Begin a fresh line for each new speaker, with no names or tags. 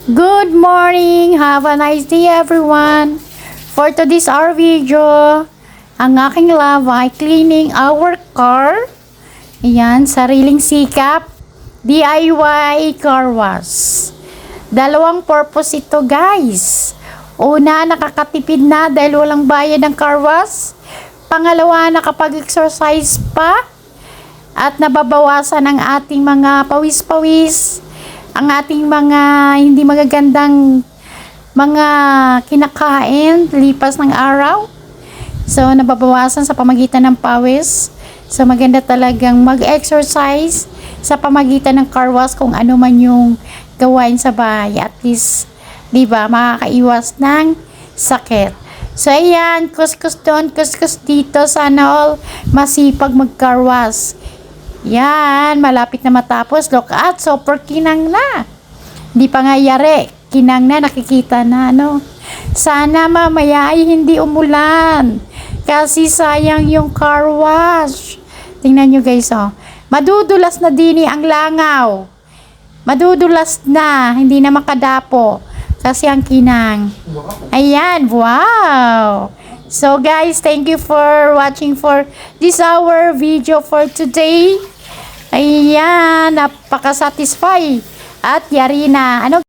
Good morning! Have a nice day everyone! For today's our video, ang aking love ay cleaning our car. Ayan, sariling sikap, DIY car wash. Dalawang purpose ito guys. Una, nakakatipid na dahil walang bayad ng car wash. Pangalawa, nakapag-exercise pa at nababawasan ang ating mga pawis-pawis, ang ating mga hindi magagandang mga kinakain lipas ng araw. So, nababawasan sa pamagitan ng pawis. So, maganda talagang mag-exercise sa pamagitan ng car wash kung ano man yung gawain sa bahay. At least, di ba, makakaiwas ng sakit. So, ayan, kuskus doon, kuskus dito. Sana all masipag mag-car wash. Yan, malapit na matapos. Look at, super kinang na. Hindi pa nga yari. Kinang na, nakikita na, no? Sana mamaya ay hindi umulan. Kasi sayang yung car wash. Tingnan nyo guys, oh. Madudulas na din ang langaw. Madudulas na, hindi na makadapo. Kasi ang kinang. Ayan, wow! So guys, thank you for watching for this our video for today. Ayan, napaka-satisfy. At yari na. Ano